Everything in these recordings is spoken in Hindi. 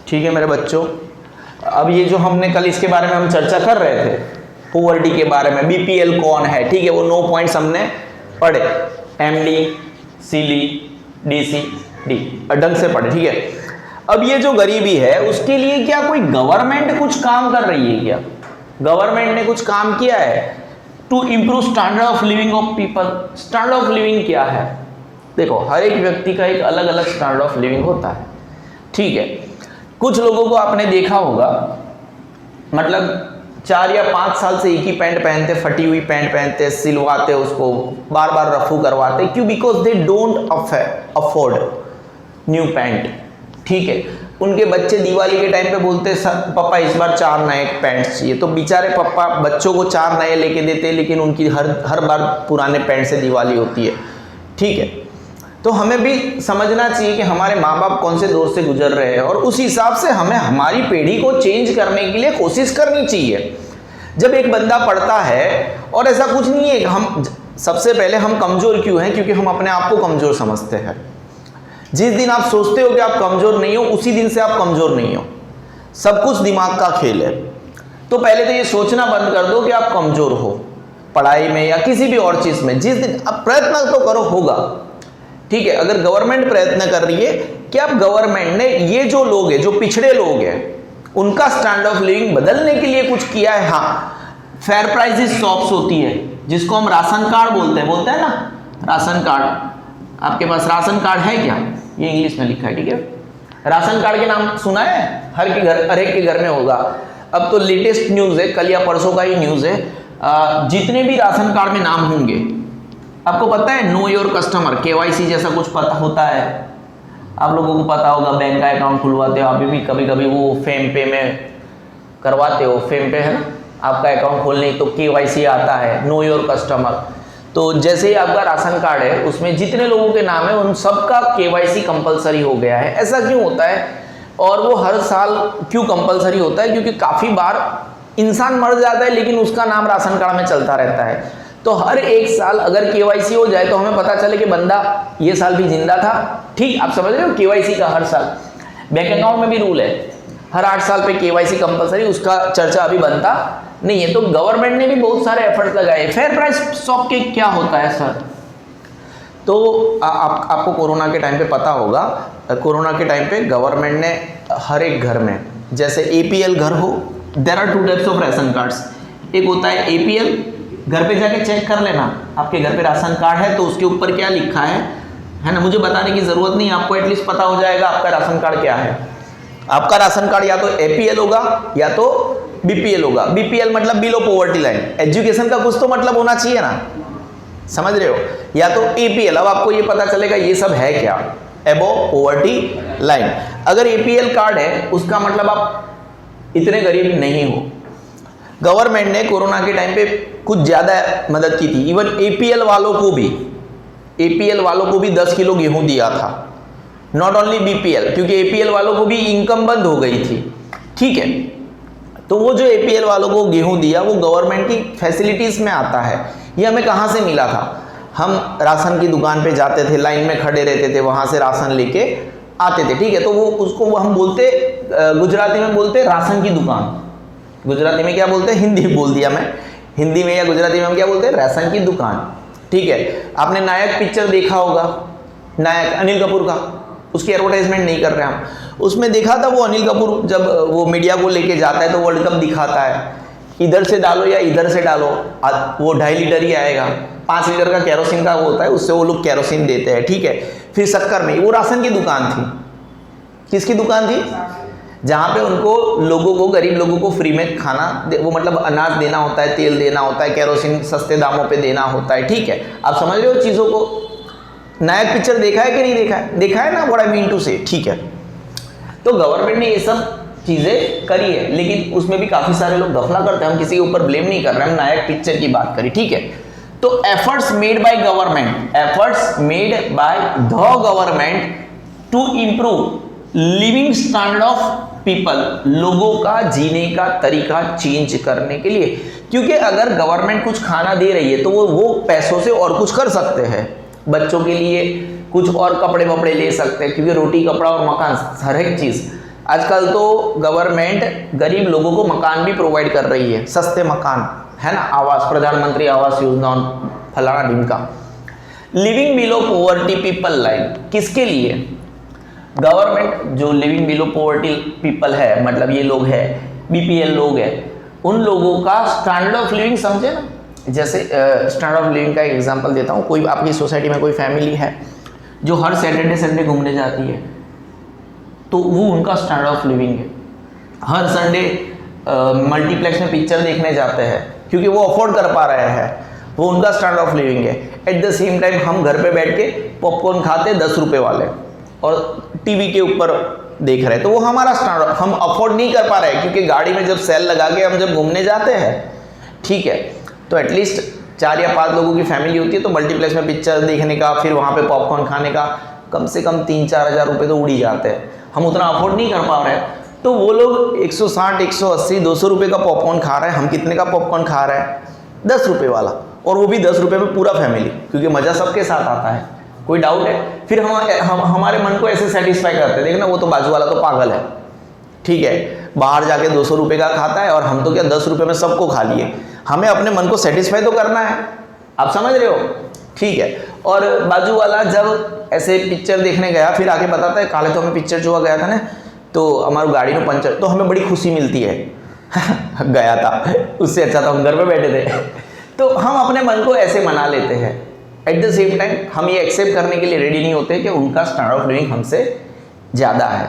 ठीक है मेरे बच्चों, अब ये जो हमने कल इसके बारे में हम चर्चा कर रहे थे, पॉवर्टी के बारे में, बीपीएल कौन है, ठीक है, वो 9 पॉइंट्स हमने पढ़े, एमडी, सीली, डीसी, डी, ढंग से पढ़े, ठीक है। अब ये जो गरीबी है उसके लिए क्या कोई गवर्नमेंट कुछ काम कर रही है क्या? गवर्नमेंट ने कुछ काम किया है to improve standard of living of people? Standard of living क्या है? देखो, हर एक व्यक्ति का एक अलग अलग स्टैंडर्ड ऑफ लिविंग होता है, ठीक है। कुछ लोगों को आपने देखा होगा, मतलब 4 या 5 साल से एक ही पैंट पहनते, फटी हुई पैंट पहनते, सिलवाते, उसको बार बार रफू करवाते, क्यों? Because they don't afford new pant, ठीक है। उनके बच्चे दिवाली के टाइम पे बोलते पापा इस बार 4 नए पैंट्स चाहिए, तो बेचारे पापा बच्चों को 4 नए लेके देते, लेकिन उनकी हर बार पुराने पैंट से दिवाली होती है, ठीक है। तो हमें भी समझना चाहिए कि हमारे माँ बाप कौन से दौर से गुजर रहे हैं, और उस हिसाब से हमें हमारी पीढ़ी को चेंज करने के लिए कोशिश करनी चाहिए। जब एक बंदा पढ़ता है, और ऐसा कुछ नहीं है कि हम सबसे पहले हम कमज़ोर क्यों हैं? क्योंकि हम अपने आप को कमज़ोर समझते हैं। जिस दिन आप सोचते हो कि आप कमज़ोर नहीं हो, उसी दिन से आप कमज़ोर नहीं हो। सब कुछ दिमाग का खेल है। तो पहले तो ये सोचना बंद कर दो कि आप कमज़ोर हो पढ़ाई में या किसी भी और चीज़ में। जिस दिन आप प्रयत्न तो करो, होगा, ठीक है। अगर गवर्नमेंट प्रयत्न कर रही है कि अब गवर्नमेंट ने ये जो लोग हैं, जो पिछड़े लोग हैं, उनका स्टैंडर्ड ऑफ लिविंग बदलने के लिए कुछ किया है। हाँ, फेयर प्राइसेस शॉप्स होती है, जिसको हम राशन कार्ड बोलते हैं ना, राशन कार्ड। आपके पास राशन कार्ड है क्या? ये इंग्लिश में लिखा है, ठीक है। राशन कार्ड के नाम सुना है? हर एक के घर में होगा। अब तो लेटेस्ट न्यूज़ है, कल या परसों का ही न्यूज़ है, जितने भी राशन कार्ड में नाम होंगे, आपको पता है नो योर कस्टमर, केवाईसी जैसा कुछ पता होता है। आप लोगों को पता होगा, बैंक का अकाउंट खुलवाते हो, अभी भी कभी कभी वो फेम पे में करवाते हो, फेम पे है ना, आपका अकाउंट खोलने तो केवाईसी आता है, नो योर कस्टमर। तो जैसे ही आपका राशन कार्ड है, उसमें जितने लोगों के नाम है उन सबका केवाईसी कंपलसरी हो गया है। ऐसा क्यों होता है, और वो हर साल क्यों कंपलसरी होता है? क्योंकि काफ़ी बार इंसान मर जाता है लेकिन उसका नाम राशन कार्ड में चलता रहता है। तो हर एक साल अगर केवाईसी हो जाए तो हमें पता चले कि बंदा ये साल भी जिंदा था, ठीक, आप समझ रहे हो, केवाईसी का हर साल। बैंक अकाउंट में भी रूल है, हर 8 साल पे केवाईसी कंपलसरी, उसका चर्चा अभी बनता नहीं है। तो गवर्नमेंट ने भी बहुत सारे एफर्ट लगाए। फेयर प्राइस शॉप के क्या होता है सर? तो आपको कोरोना के टाइम पे पता होगा, कोरोना के टाइम पे गवर्नमेंट ने हर एक घर में, जैसे एपीएल घर हो, there are 2 types of ration cards. एक होता है एपीएल, घर पे जाके चेक कर लेना, आपके घर पे राशन कार्ड है तो उसके ऊपर क्या लिखा है ना, मुझे बताने की जरूरत नहीं, आपको एटलीस्ट पता हो जाएगा आपका राशन कार्ड क्या है। आपका राशन कार्ड या तो एपीएल होगा या तो बीपीएल होगा। बीपीएल मतलब बिलो पॉवर्टी लाइन, एजुकेशन का कुछ तो मतलब होना चाहिए ना, समझ रहे हो, या तो एपीएल। अब आपको ये पता चलेगा ये सब है क्या, अबव पॉवर्टी लाइन। अगर एपीएल कार्ड है उसका मतलब आप इतने गरीब नहीं हो। गवर्नमेंट ने कोरोना के टाइम पे कुछ ज़्यादा मदद की थी, इवन एपीएल वालों को भी 10 किलो गेहूं दिया था, नॉट ओनली बीपीएल, क्योंकि एपीएल वालों को भी इनकम बंद हो गई थी, ठीक है। तो वो जो एपीएल वालों को गेहूं दिया वो गवर्नमेंट की फैसिलिटीज़ में आता है। ये हमें कहाँ से मिला था? हम राशन की दुकान पे जाते थे, लाइन में खड़े रहते थे, वहाँ से राशन लेके आते थे, ठीक है। तो वो उसको हम बोलते, गुजराती में बोलते राशन की दुकान। गुजराती में क्या बोलते हैं? हिंदी बोल दिया मैं, हिंदी में या गुजराती में हम क्या बोलते हैं? राशन की दुकान, ठीक है। आपने नायक पिक्चर देखा होगा, नायक अनिल कपूर का, उसकी एडवर्टाइजमेंट नहीं कर रहे हम, उसमें देखा था वो अनिल कपूर जब वो मीडिया को लेके जाता है तो वर्ल्ड कप दिखाता है, इधर से डालो या इधर से डालो, वो 2.5 लीटर ही आएगा, 5 लीटर का केरोसिन का वो होता है, उससे वो लोग केरोसिन देते हैं, ठीक है। फिर शक्कर में वो राशन की दुकान थी। किसकी दुकान थी? जहाँ पे उनको लोगों को, गरीब लोगों को फ्री में खाना वो मतलब अनाज देना होता है, तेल देना होता है, केरोसिन सस्ते दामों पे देना होता है, ठीक है। आप समझ रहे हो चीज़ों को। नायक पिक्चर देखा है कि नहीं देखा है? देखा है ना, व्हाट आई मीन टू से, ठीक है। तो गवर्नमेंट ने ये सब चीज़ें करी है, लेकिन उसमें भी काफ़ी सारे लोग गफला करते हैं। हम किसी के ऊपर ब्लेम नहीं कर रहे, हम नायक पिक्चर की बात करी, ठीक है। तो efforts made by government, efforts made by the government to improve living standard of people, लोगों का जीने का तरीका चेंज करने के लिए। क्योंकि अगर गवर्नमेंट कुछ खाना दे रही है तो वो पैसों से और कुछ कर सकते हैं, बच्चों के लिए कुछ और कपड़े वपड़े ले सकते हैं, क्योंकि रोटी कपड़ा और मकान हर एक चीज़ आजकल तो गवर्नमेंट गरीब लोगों को मकान भी प्रोवाइड कर रही है, सस्ते मकान, है ना, आवास, प्रधानमंत्री आवास योजना, फलाना ढिमका। Living below poverty people line, किसके लिए? गवर्नमेंट जो लिविंग बिलो पॉवर्टी पीपल है, मतलब ये लोग है, बीपीएल लोग है, उन लोगों का स्टैंडर्ड ऑफ लिविंग समझे ना। जैसे स्टैंडर्ड ऑफ लिविंग का एग्जांपल देता हूँ। कोई आपकी सोसाइटी में कोई फैमिली है जो हर सैटरडे संडे घूमने जाती है, तो वो उनका स्टैंडर्ड ऑफ लिविंग है। हर संडे मल्टीप्लेक्स में पिक्चर देखने जाते हैं क्योंकि वो अफोर्ड कर पा रहे हैं, वो उनका स्टैंडर्ड ऑफ लिविंग है। एट द सेम टाइम हम घर पे बैठ के पॉपकॉर्न खाते 10 रुपये वाले और टीवी के ऊपर देख रहे हैं, तो वो हमारा स्टैंडर्ड, हम अफोर्ड नहीं कर पा रहे हैं क्योंकि गाड़ी में जब सेल लगा के हम जब घूमने जाते हैं, ठीक है, तो एटलीस्ट 4 या 5 लोगों की फैमिली होती है, तो मल्टीप्लेक्स में पिक्चर देखने का, फिर वहाँ पे पॉपकॉर्न खाने का कम से कम 3-4 हज़ार रुपये तो उड़ ही जाते हैं। हम उतना अफोर्ड नहीं कर पा रहे हैं, तो वो लोग 160, 180, 200 रुपये का पॉपकॉर्न खा रहे हैं। हम कितने का पॉपकॉर्न खा रहे हैं? 10 रुपये वाला, और वो भी 10 रुपये में पूरा फैमिली, क्योंकि मज़ा सबके साथ आता है। कोई डाउट है? फिर हम हमारे मन को ऐसे सेटिस्फाई करते हैं, देखना वो तो बाजू वाला तो पागल है, ठीक है, बाहर जाके 200 रुपये का खाता है और हम तो क्या 10 रुपये में सबको खा लिए। हमें अपने मन को सेटिस्फाई तो करना है, आप समझ रहे हो, ठीक है। और बाजू वाला जब ऐसे पिक्चर देखने गया, फिर आके बताता है काले तो हमें पिक्चर जो गया था ना, तो हमारी गाड़ी में पंचर, तो हमें बड़ी खुशी मिलती है गया था, उससे अच्छा तो हम घर पे बैठे थे। तो हम अपने मन को ऐसे मना लेते हैं। एट द सेम टाइम हम ये एक्सेप्ट करने के लिए रेडी नहीं होते कि उनका स्टैंडर्ड ऑफ लिविंग हमसे ज़्यादा है।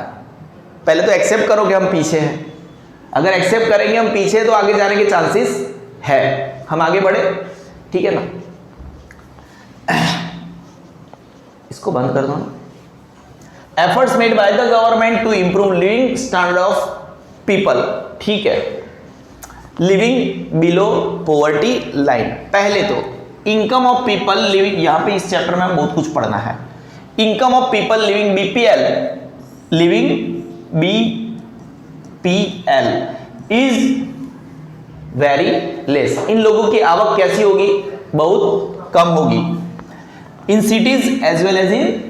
पहले तो एक्सेप्ट करो कि हम पीछे हैं। अगर एक्सेप्ट करेंगे हम पीछे, तो आगे जाने के चांसेस है, हम आगे बढ़े, ठीक है ना। इसको बंद कर दो ना। Efforts made by the government to improve living standard of people, ठीक है, लिविंग बिलो पॉवर्टी लाइन। पहले तो इनकम ऑफ पीपल लिविंग, यहां पे इस चैप्टर में हम बहुत कुछ पढ़ना है। Income of people living BPL, living BPL is very less. इन लोगों की आवक कैसी होगी? बहुत कम होगी। In cities as well as in,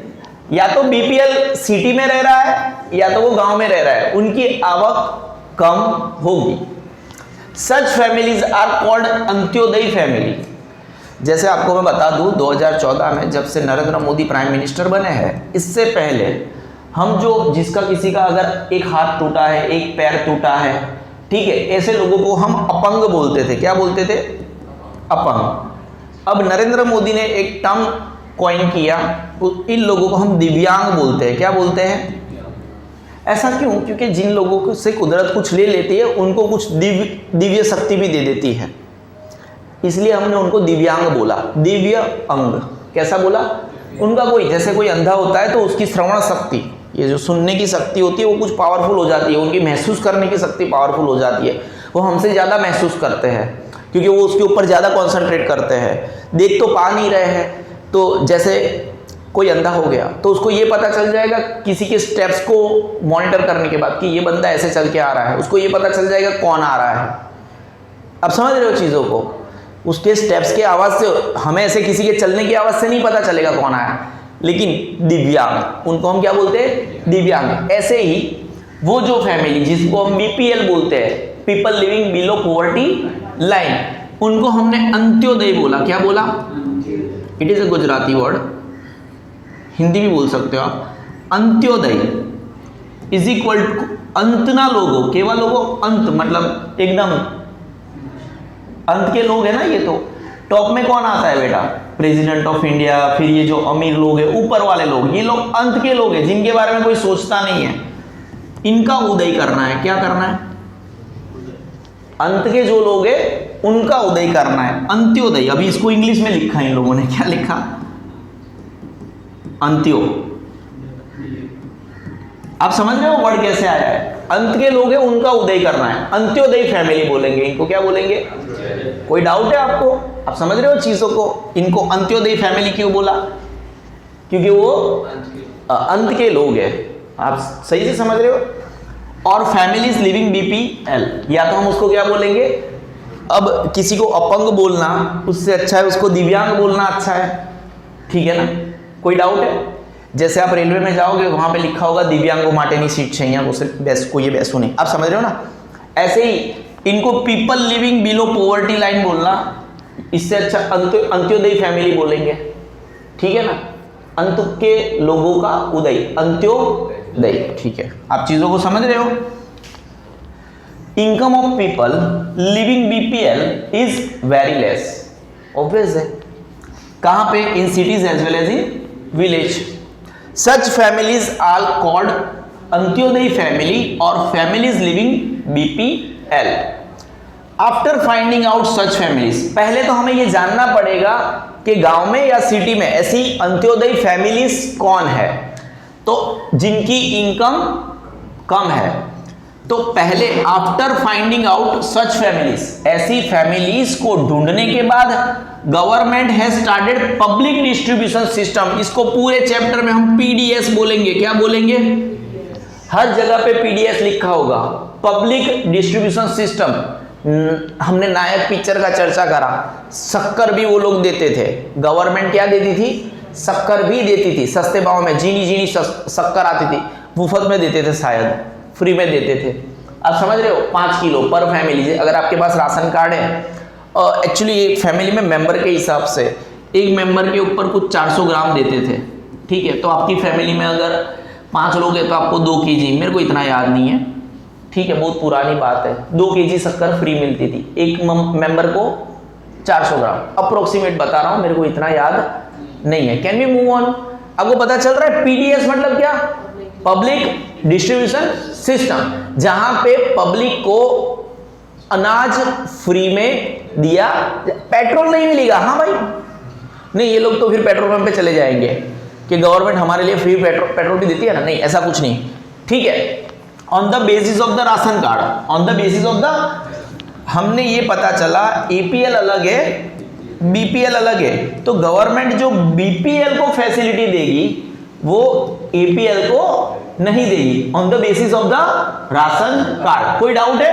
या तो बीपीएल सिटी में रह रहा है या तो वो गांव में रह रहा है, उनकी आवक कम होगी। Such families are called Antyodaya family. जैसे आपको मैं बता दूं, 2014 में जब से नरेंद्र मोदी प्राइम मिनिस्टर बने हैं, इससे पहले हम जो जिसका किसी का अगर एक हाथ टूटा है, एक पैर टूटा है, ठीक है, ऐसे लोगों को हम अपंग बोलते थे। क्या बोलते थे? अपंग। अब नरेंद्र मोदी ने एक टर्म कॉइन किया, इन लोगों को हम दिव्यांग बोलते हैं। क्या बोलते हैं? ऐसा क्यों? क्योंकि जिन लोगों से कुदरत कुछ ले लेती है, उनको कुछ दिव्य शक्ति भी दे देती है, इसलिए हमने उनको दिव्यांग बोला, दिव्य अंग। कैसा बोला? उनका कोई, जैसे कोई अंधा होता है तो उसकी श्रवण शक्ति, ये जो सुनने की शक्ति होती है, वो कुछ पावरफुल हो जाती है, उनकी महसूस करने की शक्ति पावरफुल हो जाती है, वो हमसे ज़्यादा महसूस करते हैं क्योंकि वो उसके ऊपर ज़्यादा कॉन्सेंट्रेट करते हैं। देख तो पा नहीं रहे हैं, तो जैसे कोई अंधा हो गया तो उसको ये पता चल जाएगा किसी के स्टेप्स को मॉनिटर करने के बाद कि ये बंदा ऐसे चल के आ रहा है, उसको ये पता चल जाएगा कौन आ रहा है। अब समझ रहे हो चीज़ों को? उसके स्टेप्स के आवाज़ से, हमें ऐसे किसी के चलने की आवाज़ से नहीं पता चलेगा कौन आया, लेकिन दिव्यांग, उनको हम क्या बोलते हैं? दिव्यांग। ऐसे ही वो जो फैमिली जिसको हम बीपीएल बोलते हैं, people living below poverty line, उनको हमने अंत्योदय बोला। क्या बोला? It is a Gujarati word, Hindi भी बोल सकते हो आप। अंत्योदय इज इक्वल टू अंतना लोगों, केवल लोगों, अंत मतलब एकदम अंत के लोग हैं ना। ये तो टॉप में कौन आता है बेटा? प्रेसिडेंट ऑफ इंडिया, फिर ये जो अमीर लोग हैं, ऊपर वाले लोग, ये लोग अंत के लोग हैं, जिनके बारे में कोई सोचता नहीं है। इनका उदय करना है। क्या करना है? अंत के जो लोग हैं उनका उदय करना है, अंत्योदय। अभी इसको इंग्लिश में लिखा है इन लोगों ने, क्या लिखा? अंत्यो। आप समझ रहे हो वर्ड कैसे आया है? अंत के लोग हैं उनका उदय करना है, अंत्योदय फैमिली बोलेंगे इनको। क्या बोलेंगे? कोई डाउट है आपको? आप समझ रहे हो चीजों को? इनको अंत्योदय फैमिली क्यों बोला? क्योंकि वो अंत के लोग हैं। आप सही से समझ रहे हो? और फैमिलीज लिविंग बीपीएल, या तो हम उसको क्या बोलेंगे? अब किसी को अपंग बोलना उससे अच्छा है उसको दिव्यांग बोलना अच्छा है, ठीक है ना? कोई डाउट है? जैसे आप रेलवे में जाओगे वहां पे लिखा होगा दिव्यांगों माटेनी सीट છે અહીંયા कोई बेसो नहीं, आप समझ रहे हो ना। ऐसे ही इनको people living below poverty line बोलना, इससे अच्छा अंत्योदय फैमिली बोलेंगे, ठीक है ना। अंत के लोगों का उदय, अंत्योदय, ठीक है। आप चीजों को समझ रहे हो। Income of people living BPL is very less, obvious है। कहां पे? In cities as well as in village. Such families are called Antyodaya family और families living BPL. After finding out such families, पहले तो हमें यह जानना पड़ेगा कि गांव में या सिटी में ऐसी अंत्योदय फैमिलीज कौन है, तो जिनकी इनकम कम है। तो पहले after finding out such families, ऐसी फैमिलीज को ढूंढने के बाद government has started public distribution system. इसको पूरे चैप्टर में हम पीडीएस बोलेंगे। क्या बोलेंगे? हर जगह पे पीडीएस लिखा होगा, पब्लिक डिस्ट्रीब्यूशन सिस्टम। हमने नायक पिक्चर का चर्चा करा, शक्कर भी वो लोग देते थे। गवर्नमेंट क्या देती थी? शक्कर भी देती थी सस्ते भाव में, जीनी शक्कर आती थी, मुफ्त में देते थे, शायद फ्री में देते थे। आप समझ रहे हो? 5 किलो पर फैमिली। अगर आपके पास राशन कार्ड है, एक्चुअली एक फैमिली में मेंबर के हिसाब से एक मेंबर के ऊपर कुछ 400 ग्राम देते थे, ठीक है। तो आपकी फैमिली में अगर 5 लोग हैं तो आपको 2 केजी, मेरे को इतना याद नहीं है, ठीक है, बहुत पुरानी बात है, 2 केजी शक्कर फ्री मिलती थी एक मेंबर को, 400 ग्राम अप्रोक्सीमेट बता रहा हूं, मेरे को इतना याद नहीं है। Can we move on? आपको पता चल रहा है पीडीएस मतलब क्या? पब्लिक डिस्ट्रीब्यूशन सिस्टम, जहां पे पब्लिक को अनाज फ्री में दिया। पेट्रोल नहीं मिलेगा, हाँ भाई, नहीं ये लोग तो फिर पेट्रोल पंप पे चले जाएंगे कि गवर्नमेंट हमारे लिए फ्री पेट्रोल भी देती है ना, नहीं ऐसा कुछ नहीं, ठीक है। On the basis of the ration card, on the basis of the, हमने ये पता चला एपीएल अलग है, बीपीएल अलग है, तो गवर्नमेंट जो बीपीएल को फैसिलिटी देगी वो एपीएल को नहीं देगी, on the basis of the ration card. कोई डाउट है?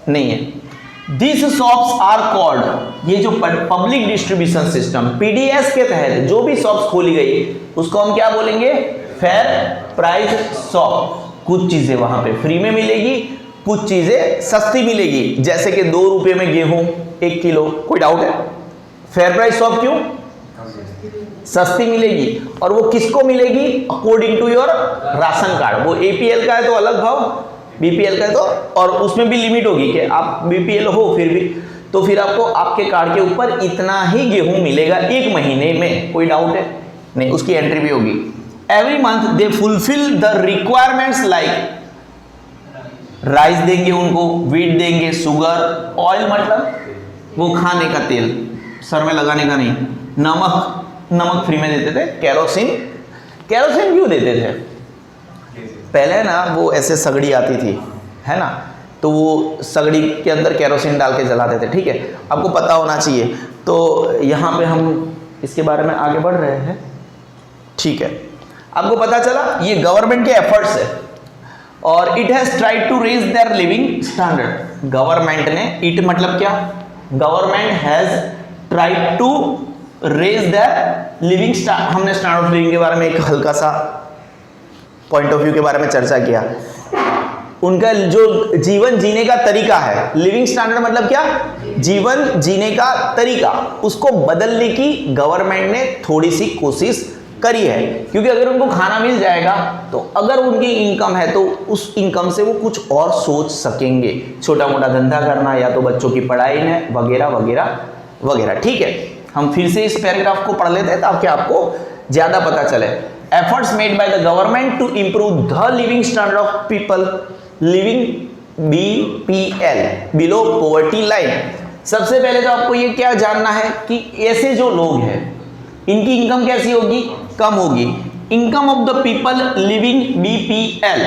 नहीं है। दिस शॉप्स आर कॉल्ड, ये जो पब्लिक डिस्ट्रीब्यूशन सिस्टम पीडीएस के तहत जो भी शॉप्स खोली गई उसको हम क्या बोलेंगे? Fair price shop. कुछ चीजें वहां पे फ्री में मिलेगी, कुछ चीजें सस्ती मिलेगी, जैसे कि 2 रुपए में गेहूं 1 किलो। कोई डाउट है? फेयर प्राइस शॉप क्यों? सस्ती मिलेगी, और वो किसको मिलेगी? According to your ration card. वो एपीएल का है तो अलग भाव, बीपीएल का है तो, और उसमें भी लिमिट होगी कि आप बीपीएल हो फिर भी, तो फिर आपको आपके कार्ड के ऊपर इतना ही गेहूं मिलेगा 1 महीने में। कोई डाउट है? नहीं, उसकी एंट्री भी होगी। Every month they fulfil the requirements like, rice देंगे उनको, व्हीट देंगे, शुगर, ऑयल मतलब वो खाने का तेल, सर में लगाने का नहीं, नमक फ्री में देते थे, केरोसिन क्यों देते थे? पहले ना वो ऐसे सगड़ी आती थी, है ना, तो वो सगड़ी के अंदर केरोसिन डाल के जलाते थे, ठीक है, आपको पता होना चाहिए। तो यहाँ पे हम इसके बारे में आगे बढ़ रहे हैं, ठीक है। आपको पता चला ये गवर्नमेंट के एफर्ट्स है, और it has tried to raise their living standard. Government ने, इट मतलब क्या? Government has tried to raise their living standard. हमने स्टैंडर्ड ऑफ लिविंग के बारे में एक हल्का सा पॉइंट ऑफ व्यू के बारे में चर्चा किया। उनका जो जीवन जीने का तरीका है, लिविंग स्टैंडर्ड मतलब क्या? जीवन जीने का तरीका, उसको बदलने की गवर्नमेंट ने थोड़ी सी कोशिश करी है, क्योंकि अगर उनको खाना मिल जाएगा तो अगर उनकी इनकम है तो उस इनकम से वो कुछ और सोच सकेंगे, छोटा मोटा धंधा करना या तो बच्चों की पढ़ाई में वगैरह वगैरह वगैरह, ठीक है। हम फिर से इस पैराग्राफ को पढ़ लेते हैं ताकि आपको ज्यादा पता चले। Efforts made by the government to improve the living standard of people living BPL, below poverty line. सबसे पहले तो आपको ये क्या जानना है कि ऐसे जो लोग हैं इनकी इनकम कैसी होगी? कम होगी। Income of the people living BPL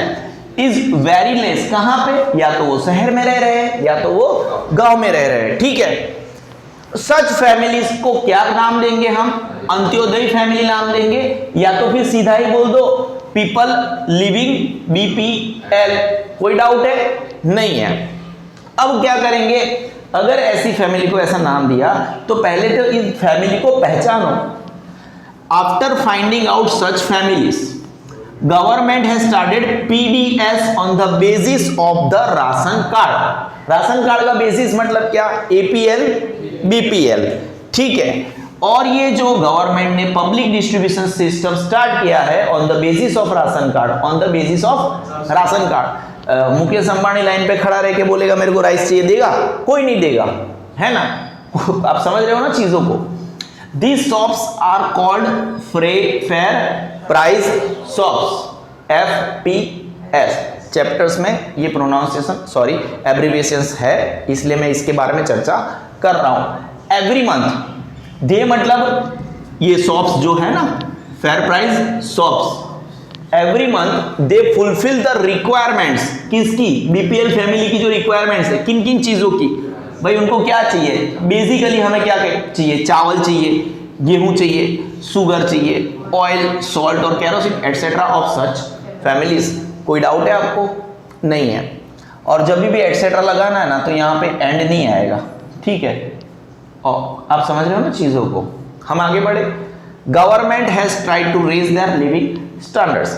is very less. कहां पे? या तो वो शहर में रह रहे हैं या तो वो गांव में रह रहे हैं, ठीक है। सच फैमिलीज को क्या नाम देंगे हम? अंत्योदय फैमिली नाम देंगे, या तो फिर सीधा ही बोल दो पीपल लिविंग बीपीएल। कोई डाउट है? नहीं है। अब क्या करेंगे? अगर ऐसी फैमिली को ऐसा नाम दिया तो पहले तो इस फैमिली को पहचानो। After finding out such families government has started PDS on the basis of the ration card. Ration card का बेसिस मतलब क्या? एपीएल बीपीएल, ठीक है। और ये जो गवर्नमेंट ने पब्लिक डिस्ट्रीब्यूशन सिस्टम स्टार्ट किया है on the basis of ration card, on the basis of ration card. Mukesh Ambani line पे खड़ा रह के बोलेगा मेरे को राइस चाहिए, देगा? कोई नहीं देगा, है ना? आप समझ रहे हो ना चीजों को। These shops are called fair price shops, FPS। Chapters में ये प्रोनाउंसिएशन सॉरी एब्रिविएशंस है, इसलिए मैं इसके बारे में चर्चा कर रहा हूं। एवरी मंथ दे मतलब ये शॉप्स जो है ना, fair price shops, every month they fulfil the requirements. किसकी? बीपीएल फैमिली की जो रिक्वायरमेंट्स है, किन किन चीजों की भाई? उनको क्या चाहिए? बेसिकली हमें क्या चाहिए? चावल चाहिए, गेहूं चाहिए, शुगर चाहिए, ऑयल, सॉल्ट और kerosene etcetera of such families. कोई डाउट है आपको? नहीं है। और जब भी एटसेट्रा लगाना है ना तो यहाँ पे एंड नहीं आएगा, ठीक है? और आप समझ रहे हो ना चीजों को। हम आगे बढ़े। Government has tried to raise their living standards.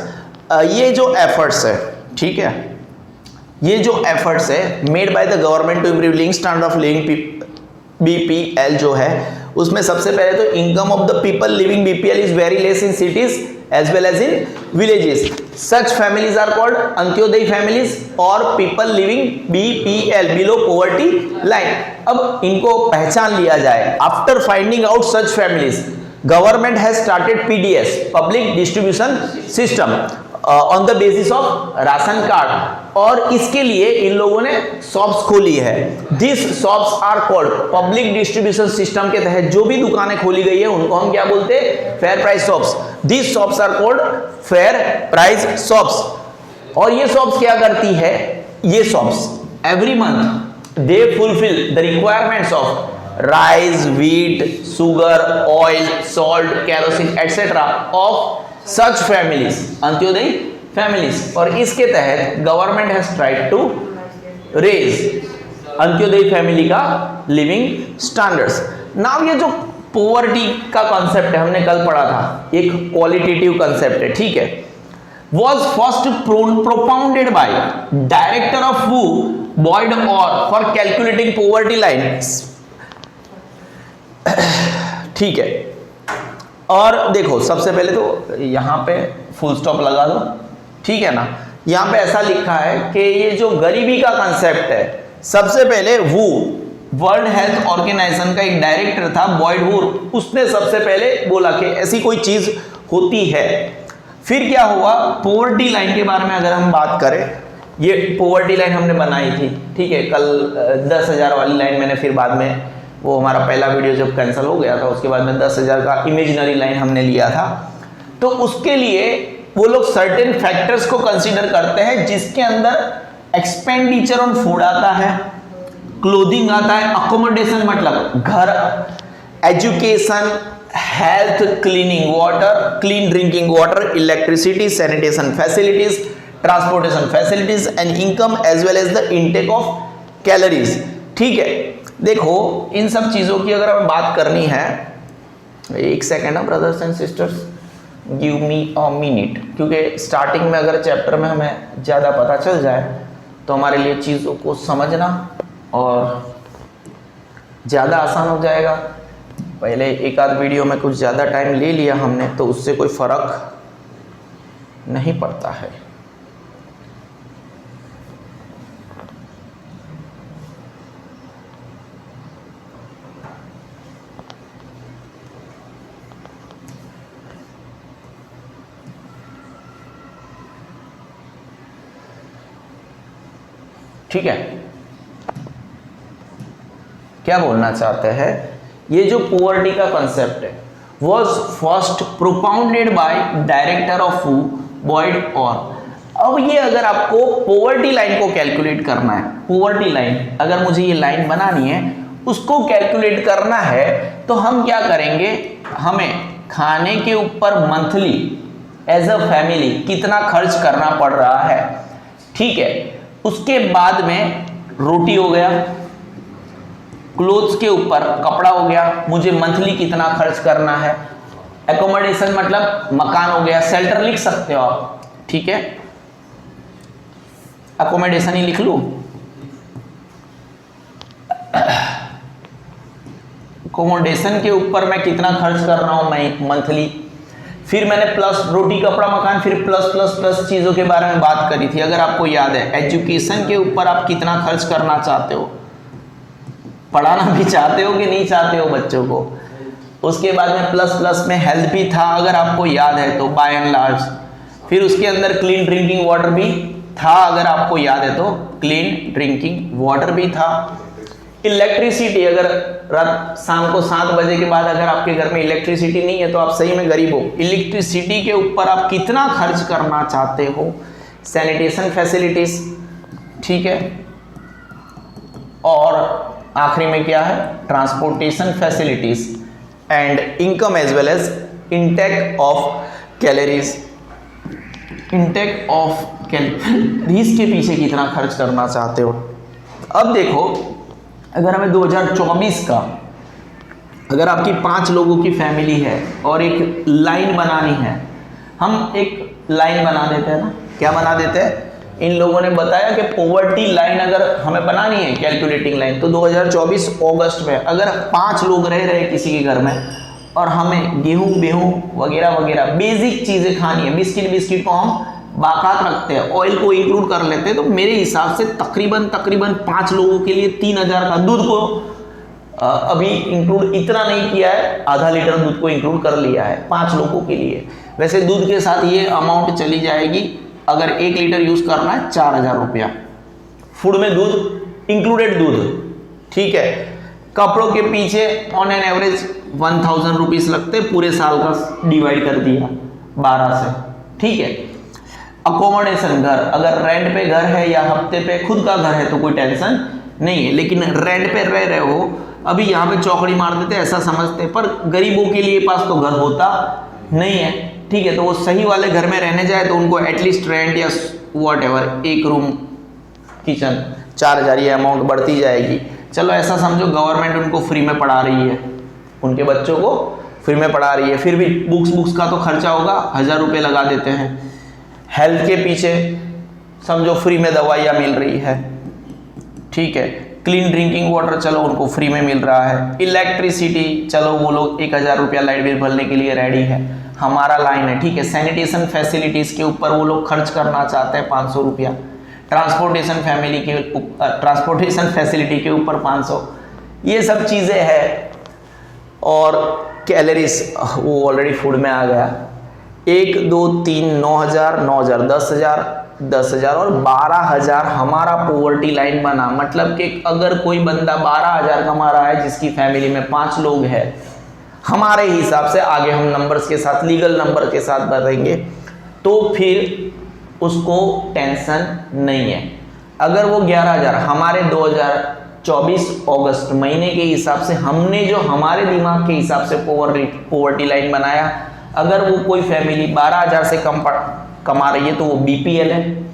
ये जो एफर्ट्स है, ठीक है, ये जो एफर्ट्स है made by the government to improve living standard of living, BPL जो है उसमें सबसे पहले तो income of the people living BPL is very less in cities as well as in villages. Such families are called Antyodaya families और people living BPL below poverty line. अब इनको पहचान लिया जाए। After finding out such families government has started PDS, public distribution system, on the basis of ration card. और इसके लिए इन लोगों ने शॉप्स खोली है। This shops are called, public distribution system के तहत जो भी दुकानें खोली गई है उनको हम क्या बोलते हैं? Fair price shops. This shops are called fair price shops. और ये शॉप्स क्या करती है? ये shops every month they fulfil the requirements of rice, wheat, sugar, oil, salt, kerosene etcetera of such families, Antyodaya families. और इसके तहत government has tried to raise Antyodaya family का लिविंग स्टैंडर्ड्स। नाउ ये जो पॉवर्टी का कॉन्सेप्ट है, हमने कल पढ़ा था, एक क्वालिटेटिव कॉन्सेप्ट है, ठीक है, was first propounded by director of WHO, Boyd Orr, for calculating poverty lines, ठीक है। और देखो सबसे पहले तो यहां पे फुल स्टॉप लगा दो, ठीक है ना। यहां पे ऐसा लिखा है कि ये जो गरीबी का कंसेप्ट है, सबसे पहले वो वर्ल्ड हेल्थ ऑर्गेनाइजेशन का एक डायरेक्टर था बॉयड वूर, उसने सबसे पहले बोला कि ऐसी कोई चीज होती है। फिर क्या हुआ, पॉवर्टी लाइन के बारे में अगर हम बात करें, ये पॉवर्टी लाइन हमने बनाई थी, ठीक है, कल 10,000 वाली लाइन मैंने फिर बाद में, वो हमारा पहला वीडियो जब कैंसिल हो गया था उसके बाद में 10,000 का इमेजिनरी लाइन हमने लिया था। तो उसके लिए वो लोग सर्टेन फैक्टर्स को कंसीडर करते हैं जिसके अंदर एक्सपेंडिचर ऑन फूड आता है, क्लोथिंग आता है, अकोमोडेशन मतलब घर, education, health, cleaning water, clean drinking water, electricity, sanitation facilities, transportation facilities and income as well as the intake of calories. ठीक है, देखो इन सब चीजों की अगर हमें बात करनी है, एक second brothers and sisters, give me a minute, क्योंकि स्टार्टिंग में अगर चैप्टर में हमें ज़्यादा पता चल जाए तो हमारे लिए चीज़ों को समझना और ज़्यादा आसान हो जाएगा। पहले एक आध वीडियो में कुछ ज़्यादा टाइम ले लिया हमने तो उससे कोई फ़र्क नहीं पड़ता है। ठीक है, क्या बोलना चाहते हैं, ये जो पॉवर्टी का कंसेप्ट है was first propounded by director of WHO Boyd Orr. अब ये अगर आपको पॉवर्टी लाइन को कैलकुलेट करना है, पॉवर्टी लाइन अगर मुझे ये लाइन बनानी है, उसको कैलकुलेट करना है, तो हम क्या करेंगे, हमें खाने के ऊपर मंथली एज अ फैमिली कितना खर्च करना पड़ रहा है, ठीक है। उसके बाद में रोटी हो गया, क्लोथ्स के ऊपर कपड़ा हो गया, मुझे मंथली कितना खर्च करना है, एकोमोडेशन मतलब मकान हो गया, शेल्टर लिख सकते हो आप, ठीक है, एकोमोडेशन ही लिख लूं। एकोमोडेशन के ऊपर मैं कितना खर्च कर रहा हूं मैं मंथली, फिर मैंने प्लस रोटी कपड़ा मकान, फिर प्लस प्लस प्लस चीज़ों के बारे में बात करी थी, अगर आपको याद है। एजुकेशन के ऊपर आप कितना खर्च करना चाहते हो, पढ़ाना भी चाहते हो कि नहीं चाहते हो बच्चों को। उसके बाद में प्लस प्लस में हेल्थ भी था, अगर आपको याद है तो बाय एंड लार्ज। फिर उसके अंदर क्लीन ड्रिंकिंग वाटर भी था, अगर आपको याद है तो क्लीन ड्रिंकिंग वाटर भी था। इलेक्ट्रिसिटी, अगर रात शाम को 7 बजे के बाद अगर आपके घर में इलेक्ट्रिसिटी नहीं है तो आप सही में गरीब हो। इलेक्ट्रिसिटी के ऊपर आप कितना खर्च करना चाहते हो। सैनिटेशन फैसिलिटीज, ठीक है, और आखिरी में क्या है, transportation facilities and income as well as intake of calories. Intake of calories के पीछे कितना खर्च करना चाहते हो। अब देखो, अगर हमें 2024 का, अगर आपकी 5 लोगों की फैमिली है और एक लाइन बनानी है, हम एक लाइन बना देते हैं ना, क्या बना देते हैं, इन लोगों ने बताया कि पॉवर्टी लाइन अगर हमें बनानी है, कैलकुलेटिंग लाइन, तो 2024 अगस्त में अगर 5 लोग रह रहे किसी के घर में और हमें गेहूं वगैरह वगैरह बेसिक चीज़ें खानी है, बिस्किट को हम बाकात रखते हैं, ऑयल को इंक्लूड कर लेते हैं, तो मेरे हिसाब से तकरीबन 5 लोगों के लिए 3000 का, दूध को अभी इंक्लूड इतना नहीं किया है, आधा लीटर दूध को इंक्लूड कर लिया है 5 लोगों के लिए। वैसे दूध के साथ ये अमाउंट चली जाएगी, अगर 1 लीटर यूज करना है 4000 रुपया, फूड में दूध इंक्लूडेड दूध, ठीक है। कपड़ों के पीछे ऑन एन एवरेज 1000 रुपीज लगते, पूरे साल का डिवाइड कर दिया 12 से, ठीक है। अकोमोडेशन, घर, अगर रेंट पे घर है या हफ्ते पे खुद का घर है तो कोई टेंशन नहीं है, लेकिन रेंट पे रह रहे हो, अभी यहाँ पे चौकड़ी मार देते ऐसा समझते, पर गरीबों के लिए पास तो घर होता नहीं है, ठीक है। तो वो सही वाले घर में रहने जाए तो उनको एटलीस्ट रेंट या वॉट एवर, 1 रूम किचन 4000, ये अमाउंट बढ़ती जाएगी। चलो ऐसा समझो गवर्नमेंट उनको फ्री में पढ़ा रही है, उनके बच्चों को फ्री में पढ़ा रही है, फिर भी बुक्स का तो खर्चा होगा, 1000 रुपये लगा देते हैं। हेल्थ के पीछे समझो फ्री में दवाइयाँ मिल रही है, ठीक है। क्लीन ड्रिंकिंग वाटर, चलो उनको फ्री में मिल रहा है। इलेक्ट्रिसिटी, चलो वो लोग 1000 रुपया लाइट बिल भरने के लिए रेडी है, हमारा लाइन है, ठीक है। सैनिटेशन फैसिलिटीज के ऊपर वो लोग खर्च करना चाहते हैं 500 रुपया। ट्रांसपोर्टेशन फैसिलिटी के ऊपर 500, ये सब चीज़ें हैं। और कैलोरीज वो ऑलरेडी फूड में आ गया, 1 2 3 9000 10,000 और 12,000 हमारा पॉवर्टी लाइन बना। मतलब कि अगर कोई बंदा 12,000 कमा रहा है, जिसकी फैमिली में 5 लोग हैं, हमारे हिसाब से आगे हम नंबर्स के साथ, लीगल नंबर के साथ बताएंगे, तो फिर उसको टेंशन नहीं है। अगर वो 11,000 हमारे 2024 अगस्त महीने के हिसाब से, हमने जो हमारे दिमाग के हिसाब से पॉवर्टी लाइन बनाया, अगर वो कोई फैमिली 12,000 से कम कमा रही है तो वो बीपीएल है,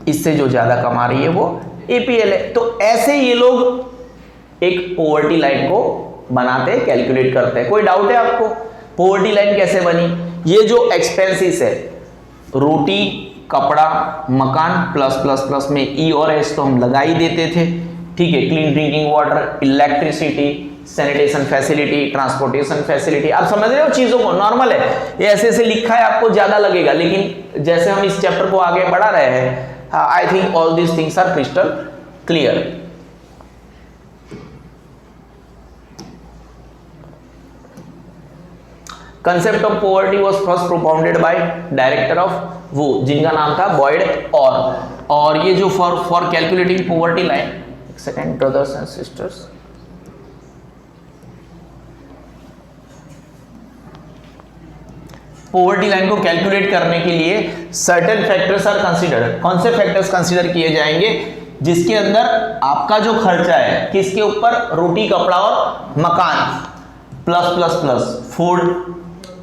इससे जो ज़्यादा कमा रही है वो एपीएल है। तो ऐसे ये लोग एक पॉवर्टी लाइन को बनाते हैं, कैलकुलेट करते हैं। कोई डाउट है आपको पॉवर्टी लाइन कैसे बनी? ये जो एक्सपेंसेस है, रोटी कपड़ा मकान प्लस प्लस प्लस में ई और एस तो हम लगा ही देते थे, ठीक है। Clean drinking water, electricity, sanitation facility, transportation facility, आप समझ रहे हो चीज़ों को, नॉर्मल है ये, ऐसे ऐसे लिखा है, आपको ज़्यादा लगेगा, लेकिन जैसे हम इस चैप्टर को आगे बढ़ा रहे हैं, I think all these things are crystal clear. Concept of poverty was first propounded by director of वो, जिनका नाम था बॉयड और ये जो फॉर कैलकुलेटिंग पॉवर्टी लाइन, एक second brothers and sisters, poverty line को कैलकुलेट करने के लिए सर्टेन फैक्टर्स आर कंसीडर्ड। कौन से फैक्टर्स कंसीडर किए जाएंगे? जिसके अंदर आपका जो खर्चा है किसके ऊपर, रोटी कपड़ा और मकान plus plus plus food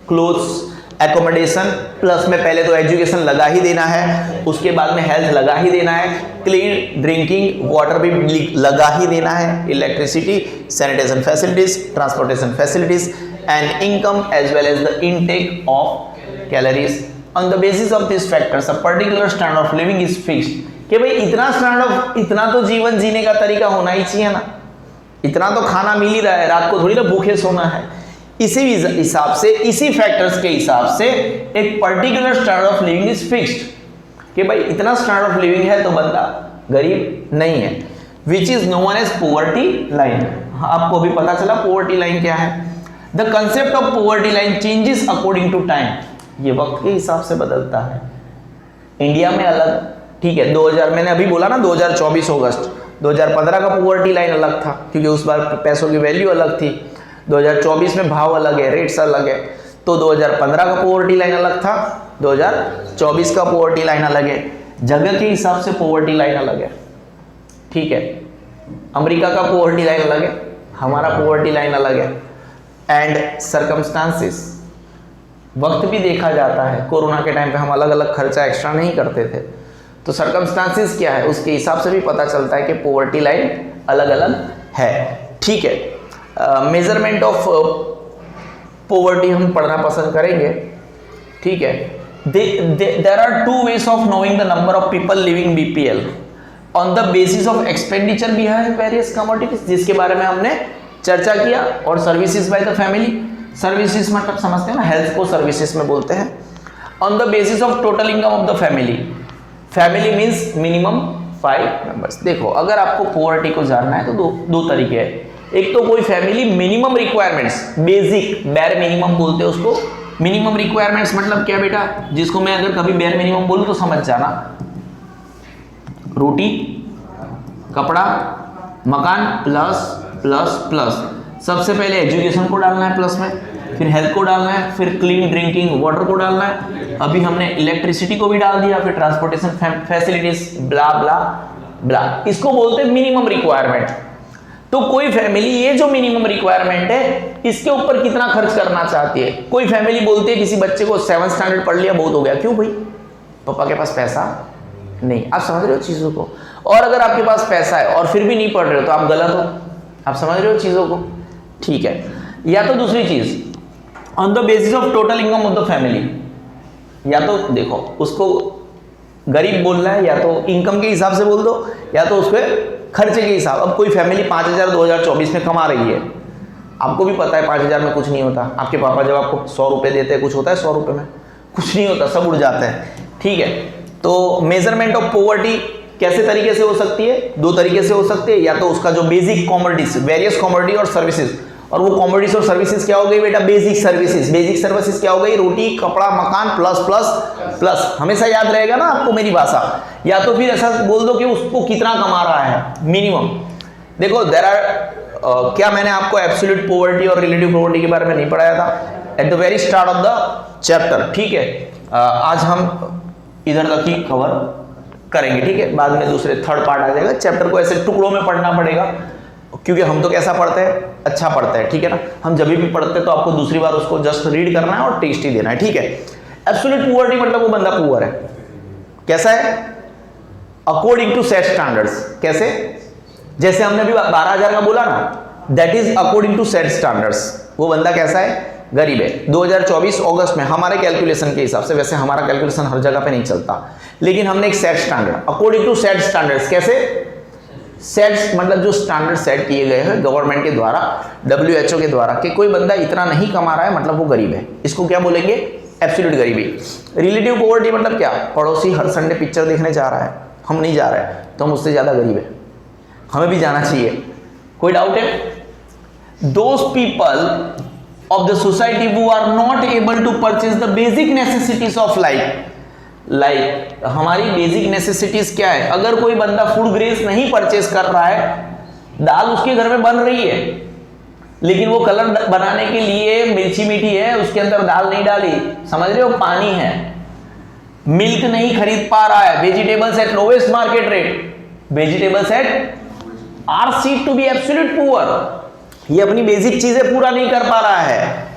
clothes accommodation, plus में पहले तो एजुकेशन लगा ही देना है, उसके बाद में हेल्थ लगा ही देना है, क्लीन ड्रिंकिंग वाटर भी लगा ही देना है, electricity, sanitation facilities, transportation facilities and income as well as the intake of calories. On the basis of these factors, a particular standard of living is fixed. कि भाई इतना तो जीवन जीने का तरीका होना ही चाहिए ना, इतना तो खाना मिल ही रहा है, रात को थोड़ी ना भूखे सोना है। इसी हिसाब से, इसी फैक्टर्स के हिसाब से एक particular standard of living is fixed, कि भाई इतना स्टैंडर्ड ऑफ लिविंग है तो बंदा गरीब नहीं है, which is known as poverty line. आपको भी पता चला पॉवर्टी लाइन क्या है। The concept of poverty line changes according to time, ये वक्त के हिसाब से बदलता है। इंडिया में अलग, ठीक है, 2000 मैंने अभी बोला ना 2024 अगस्त, 2015 का पॉवर्टी लाइन अलग था क्योंकि उस बार पैसों की वैल्यू अलग थी, 2024 में भाव अलग है, रेट्स अलग है, तो 2015 का पॉवर्टी लाइन अलग था, 2024 का पॉवर्टी लाइन अलग है, जगह के हिसाब से पॉवर्टी लाइन अलग है, ठीक है। अमेरिका का पॉवर्टी लाइन अलग है, हमारा पॉवर्टी लाइन अलग है। एंड सर्कमस्टांसेस, वक्त भी देखा जाता है, कोरोना के टाइम पे हम अलग अलग खर्चा एक्स्ट्रा नहीं करते थे, तो सर्कमस्टांसेस क्या है उसके हिसाब से भी पता चलता है कि पॉवर्टी लाइन अलग अलग है, ठीक है। मेजरमेंट ऑफ पॉवर्टी हम पढ़ना पसंद करेंगे, ठीक है। There are two ways of knowing the number of people living BPL on the basis of expenditure behind various commodities, जिसके बारे में हमने चर्चा किया, और services by the family. Services मतलब समझते हैं ना, हेल्थ को सर्विसेज में बोलते हैं। On the basis of total income of the family, family means minimum 5 members. देखो अगर आपको पॉवर्टी को जानना है तो दो तरीके हैं। एक तो कोई family minimum requirements, basic bare minimum बोलते हैं उसको। मिनिमम रिक्वायरमेंट्स मतलब क्या बेटा, जिसको मैं अगर कभी बेयर मिनिमम बोलूं तो समझ जाना, रोटी, कपड़ा, मकान, प्लस प्लस प्लस। सबसे पहले एजुकेशन को डालना है प्लस में, फिर हेल्थ को डालना है, फिर क्लीन ड्रिंकिंग वाटर को डालना है, अभी हमने इलेक्ट्रिसिटी को भी डाल दिया, फिर ट्रांसपोर्टेशन फैसिलिटीज, ब्ला ब्ला ब्ला। इसको बोलते हैं मिनिमम रिक्वायरमेंट। तो कोई फैमिली ये जो मिनिमम रिक्वायरमेंट है इसके ऊपर कितना खर्च करना चाहती है। कोई फैमिली बोलती है किसी बच्चे को 7th स्टैंडर्ड पढ़ लिया बहुत हो गया, क्यों भाई, पापा के पास पैसा नहीं। आप समझ रहे हो चीजों को। और अगर आपके पास पैसा है और फिर भी नहीं पढ़ रहे हो तो आप गलत हो। आप समझ रहे हो चीजों को, ठीक है। या तो दूसरी चीज, on the basis of total income of the family, या तो देखो उसको गरीब बोलना है, या तो इनकम के हिसाब से बोल दो, या तो उसके खर्चे के हिसाब। अब कोई फैमिली 5000 2024 में कमा रही है, आपको भी पता है 5000 में कुछ नहीं होता। आपके पापा जब आपको 100 रुपये देते हैं, कुछ होता है 100 रुपये में, कुछ नहीं होता, सब उड़ जाते हैं, ठीक है। तो मेजरमेंट ऑफ पॉवर्टी कैसे तरीके से हो सकती है, 2 तरीके से हो सकती है। या तो उसका जो बेसिक कॉमोडिटीज, वेरियस कॉमोडिटी और सर्विसेज, और वो कॉमोडिटीज और सर्विसेज क्या हो गई बेटा, बेसिक सर्विसेज। बेसिक सर्विसेज क्या हो गई, रोटी, कपड़ा, मकान, प्लस प्लस प्लस। हमेशा याद रहेगा ना आपको मेरी भाषा। या तो फिर ऐसा बोल दो कि उसको कितना कमा रहा है, मिनिमम। देखो देयर आर क्या मैंने आपको एब्सोल्यूट पॉवर्टी और रिलेटिव पॉवर्टी के बारे में नहीं पढ़ाया था at the very start of the chapter, ठीक है। आज हम इधर तक ही कवर करेंगे, ठीक है। बाद में दूसरे 3rd पार्ट आ जाएगा। चैप्टर को ऐसे टुकड़ों में पढ़ना पड़ेगा, क्योंकि हम तो कैसा पढ़ते हैं, अच्छा पढ़ते हैं, ठीक है ना। हम जब भी पढ़ते हैं तो आपको दूसरी बार उसको जस्ट रीड करना है और टेस्ट ही देना है, ठीक है। एब्सोल्यूट पॉवर्टी मतलब वो बंदा पुअर है, कैसा है, अकॉर्डिंग टू सेट स्टैंडर्ड्स। कैसे, जैसे हमने अभी 12000 का बोला ना, that is according to set standards. वो बंदा कैसा है, गरीब है। 2024 अगस्त में हमारे कैलकुलेशन के हिसाब से, वैसे हमारा कैलकुलेशन हर जगह पे नहीं चलता, लेकिन हमने एक set standard, according to set standards. कैसे, सेट्स मतलब जो स्टैंडर्ड सेट किए गए हैं गवर्नमेंट के द्वारा, WHO के द्वारा, कि कोई बंदा इतना नहीं कमा रहा है मतलब वो गरीब है, इसको क्या बोलेंगे, एब्सोल्यूट गरीबी। रिलेटिव पॉवर्टी मतलब क्या, पड़ोसी हर संडे पिक्चर देखने जा रहा है, हम नहीं जा रहे हैं, तो हम उससे ज्यादा गरीब है, हमें भी जाना चाहिए। कोई डाउट है? Those people of the society who are not able to purchase the basic necessities of life, like हमारी बेसिक नेसेसिटीज क्या है। अगर कोई बंदा फूड ग्रेन्स नहीं परचेज कर रहा है, दाल उसके घर में बन रही है, लेकिन वो कलर बनाने के लिए मिर्ची मीठी है, उसके अंदर दाल नहीं डाली, समझ रहे हो, पानी है, मिल्क नहीं खरीद पा रहा है, vegetables at lowest market rate, vegetables at are said to be absolute poor, ये अपनी बेसिक चीजें पूरा नहीं कर पा रहा है।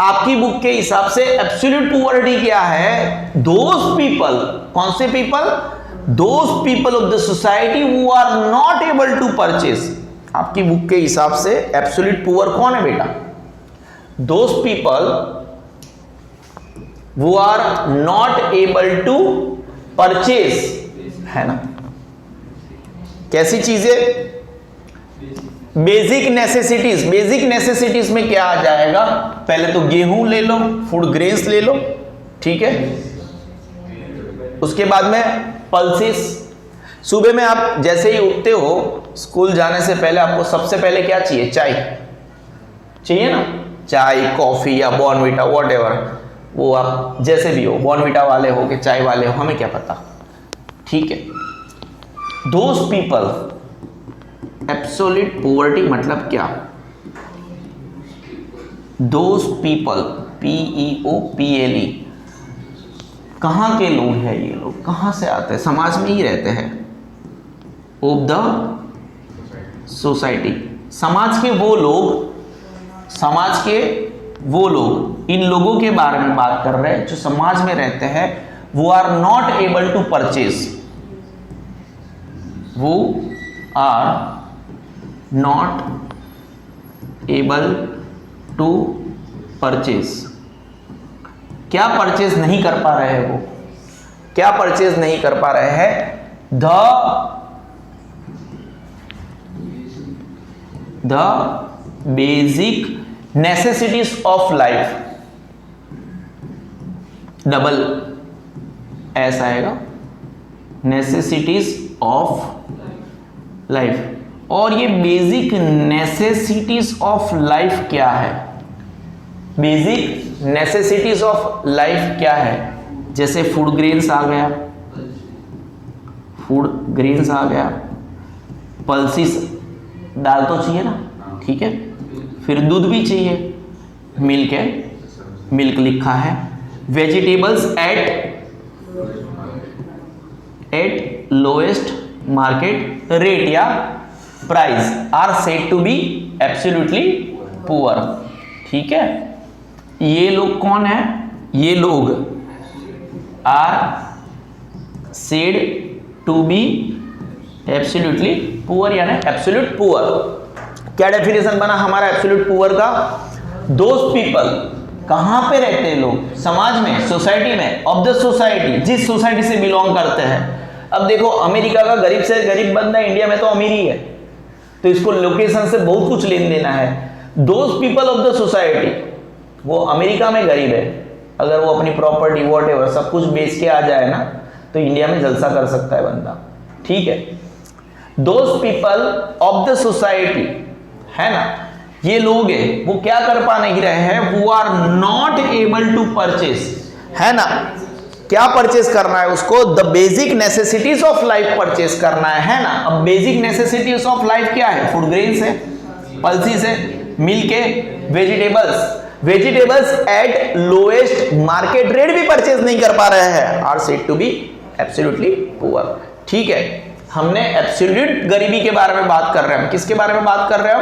आपकी बुक के हिसाब से एब्सोल्यूट पुअर्टी क्या है, दोज पीपल, कौन से people, those people of the society who are not able to purchase. आपकी बुक के हिसाब से एब्सोल्यूट पुअर कौन है बेटा, those people who are not able to purchase, है ना। कैसी चीजें? Basic necessities. बेसिक नेसेसिटीज में क्या आ जाएगा? पहले तो गेहूं ले लो, फूड ग्रेन्स ले लो, ठीक है। उसके बाद में पल्सेस। सुबह में आप जैसे ही उठते हो, स्कूल जाने से पहले आपको सबसे पहले क्या चाहिए? चाय चाहिए ना। चाय, कॉफी या बॉर्नविटा, व्हाटएवर, वो आप जैसे भी हो, बॉर्नविटा वाले हो कि चाय वाले हो, हमें क्या पता, ठीक है। दोज पीपल, एब्सोल्यूट पॉवर्टी मतलब क्या? दोज पीपल, PEOPLE, कहां के लोग हैं ये लोग? कहां से आते हैं? समाज में ही रहते हैं। ऑफ द सोसाइटी, समाज के वो लोग, समाज के वो लोग, इन लोगों के बारे में बात कर रहे हैं जो समाज में रहते हैं। वो are not able to purchase, वो are not able to purchase. क्या परचेज नहीं कर पा रहे हैं? वो क्या परचेज नहीं कर पा रहे हैं? The basic necessities of life, double S आएगा, नेसेसिटीज ऑफ लाइफ। और ये बेसिक नेसेसिटीज ऑफ लाइफ क्या है? बेसिक नेसेसिटीज ऑफ लाइफ क्या है? जैसे फूड ग्रेन्स आ गया, फूड ग्रेन्स आ गया, पल्सिस, दाल तो चाहिए ना, ठीक है। फिर दूध भी चाहिए, मिल्क है, मिल्क लिखा है। Vegetables at lowest market rate या price are said to be absolutely poor, ठीक है। ये लोग कौन है? ये लोग are said to be absolutely poor, यानी एब्सोल्यूट पुअर। क्या डेफिनेशन बना हमारा एब्सोल्यूट पुअर का? दोज पीपल, कहां पे रहते हैं लोग? समाज में, सोसाइटी में, ऑफ द सोसाइटी, जिस सोसाइटी से बिलोंग करते हैं। अब देखो, अमेरिका का गरीब से गरीब बंदा इंडिया में तो अमीर ही है, तो इसको लोकेशन से बहुत कुछ लेन देना है। Those people of the society, वो अमेरिका में गरीब है, अगर वो अपनी प्रॉपर्टी व्हाटएवर सब कुछ बेच के आ जाए ना, तो इंडिया में जलसा कर सकता है बंदा, ठीक है। Those people of the society, है ना, ये लोग हैं, वो क्या कर पा नहीं रहे हैं? वो are not able to purchase, है ना। क्या परचेज करना है उसको? The basic necessities of life purchase करना है ना। अब बेसिक नेसेसिटीज ऑफ लाइफ क्या है? फूड ग्रेन्स है, पल्सिस है, मिल्क है, vegetables. Vegetables at lowest market rate भी परचेज नहीं कर पा रहे हैं, are said to be absolutely poor, ठीक है। हमने एब्सोल्यूट गरीबी के बारे में बात कर रहे हैं। हम किसके बारे में बात कर रहे हैं?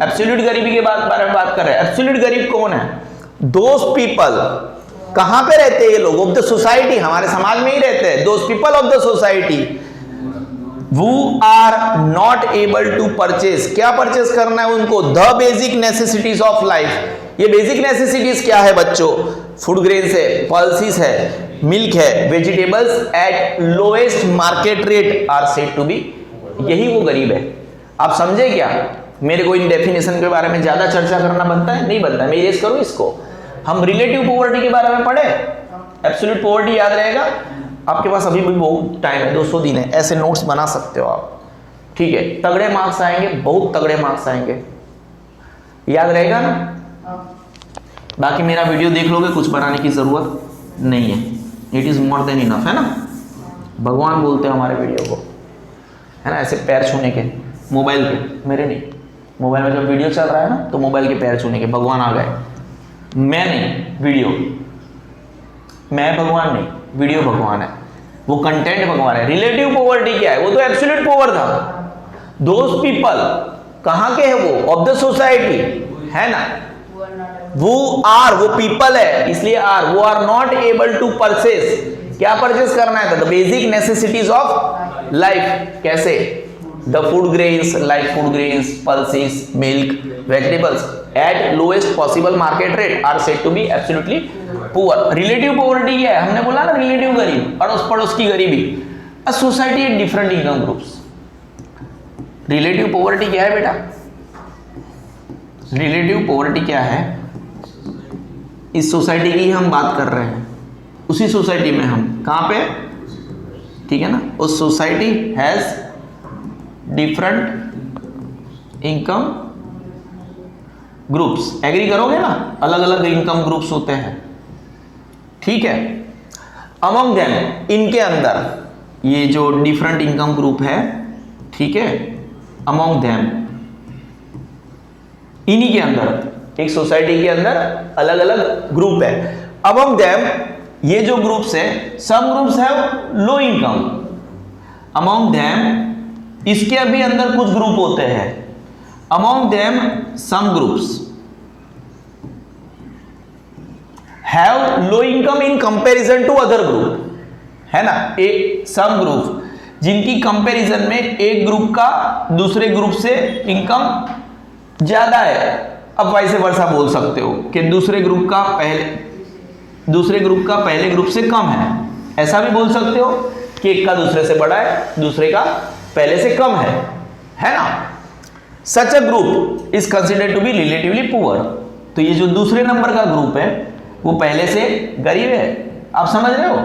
एब्सोल्यूट गरीबी के बारे में बात कर रहे हैं। एब्सोल्यूट गरीब कौन है? दोज पीपल, कहां पे रहते हैं ये लोग? ऑफ द सोसाइटी, हमारे समाज में ही रहते हैं। Those people of the society who are not able to purchase, क्या परचेज करना है उनको? The basic necessities of life. ये बेसिक नेसेसिटीज क्या है बच्चों? फूड ग्रेन्स है, पल्सिस है, मिल्क है, vegetables at lowest market rate are said to be, यही वो गरीब है। आप समझे क्या? मेरे को इन डेफिनेशन के बारे में ज्यादा चर्चा करना बनता है? नहीं बनता है। मैं इरेज करूं इसको। हम रिलेटिव पॉवर्टी के बारे में पढ़े, एब्सोल्यूट पॉवर्टी याद रहेगा। आपके पास अभी भी बहुत टाइम है, 200 दिन है, ऐसे नोट्स बना सकते हो आप, ठीक है। तगड़े मार्क्स आएंगे, बहुत तगड़े मार्क्स आएंगे, याद रहेगा ना। बाकी मेरा वीडियो देख लोगे, कुछ बनाने की जरूरत नहीं है, it is more than enough, है ना। भगवान बोलते हैं हमारे वीडियो को, है ना, ऐसे पैर छूने के, मोबाइल के, मेरे नहीं, मोबाइल में जब वीडियो चल रहा है ना, तो मोबाइल के पैर छूने के भगवान आ गए। मैं नहीं, वीडियो, मैं भगवान नहीं, वीडियो भगवान है, वो कंटेंट भगवान है। रिलेटिव पॉवर्टी क्या है? वो तो एब्सोल्यूट पॉवर था। दोज पीपल कहां के है? वो ऑफ द सोसाइटी, है ना। वो आर, वो पीपल है इसलिए आर, वो are not able to purchase, क्या परचेज करना है? The basic necessities of life. कैसे? the food grains like food grains, pulses, milk, vegetables at lowest possible market rate are said to be absolutely poor. Relative poverty क्या है? हमने बोला ना रिलेटिव गरीब, अड़ोस पड़ोस की गरीबी. A society at different income groups. Relative poverty क्या है बेटा? रिलेटिव पॉवर्टी क्या है? इस सोसाइटी की हम बात कर रहे हैं, उसी सोसाइटी में हम कहाँ पे, ठीक है ना, उस society has different income groups. Agree करोगे ना, अलग अलग इनकम ग्रुप्स होते हैं, ठीक है. अमंग देम, इनके अंदर ये जो डिफरेंट इनकम ग्रुप है, ठीक है, अमंग देम, इन्हीं के अंदर एक सोसाइटी के अंदर अलग अलग ग्रुप है. अमंग देम, ये जो ग्रुप्स है, some groups have low income. Among them, इसके अभी अंदर कुछ ग्रुप होते हैं. Among them some groups have low income in comparison to other group, है ना. एक सम ग्रुप जिनकी कंपैरिजन में एक ग्रुप का दूसरे ग्रुप से इनकम ज्यादा है. अब वैसे वर्षा बोल सकते हो कि दूसरे ग्रुप का पहले ग्रुप से कम है. ऐसा भी बोल सकते हो कि एक का दूसरे से बड़ा है, दूसरे का पहले से कम है ना. Such a group is considered to be relatively poor. तो ये जो दूसरे नंबर का ग्रुप है वो पहले से गरीब है. आप समझ रहे हो,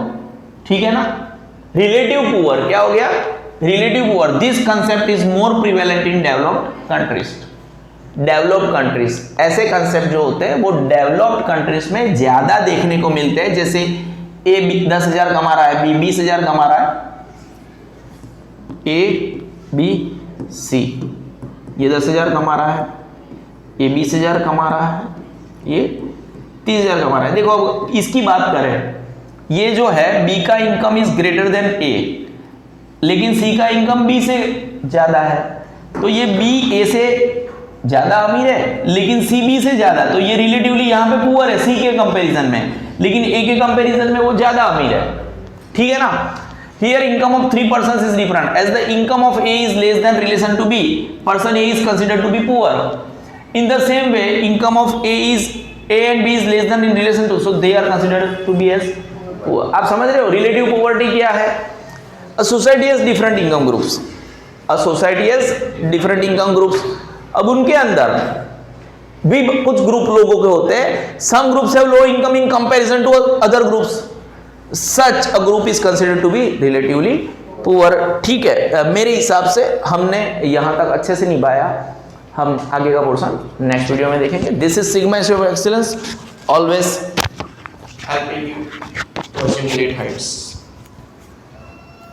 ठीक है ना. रिलेटिव पुअर क्या हो गया? Relative poor. This concept is more prevalent in developed countries. Developed countries, ऐसे कंसेप्ट जो होते हैं वो डेवलप्ड कंट्रीज में ज्यादा देखने को मिलते हैं. जैसे ए 10,000 कमा रहा है, बी 20,000 कमा रहा है, ए बी सी ये 10,000 कमा रहा है, ये 20,000 कमा रहा है, ये 30,000 कमा रहा है. देखो अब इसकी बात करें, ये जो है बी का इनकम इज ग्रेटर देन ए, लेकिन सी का इनकम बी से ज्यादा है. तो ये बी ए से ज्यादा अमीर है लेकिन सी बी से ज्यादा, तो ये रिलेटिवली यहाँ पे पुअर है सी के कंपैरिजन में, लेकिन ए के कंपैरिजन में वो ज्यादा अमीर है, ठीक है ना. Here income of 3 persons is different. As the income of A is less than relation to B, person A is considered to be poor. In the same way, income of A and B is less than in relation to, so they are considered to be as poor. आप समझ रहे हो relative poverty क्या है? A society has different income groups. A society has different income groups. अब उनके अंदर भी कुछ ग्रुप लोगों के होते हैं. Some groups have low income in comparison to other groups. Such a group is considered to be relatively poor. ठीक है, मेरे हिसाब से हमने यहाँ तक अच्छे से निभाया. हम आगे का पोर्शन नेक्स्ट वीडियो में देखेंगे. This is Sigma Institute of Excellence, always helping you to achieve great Heights.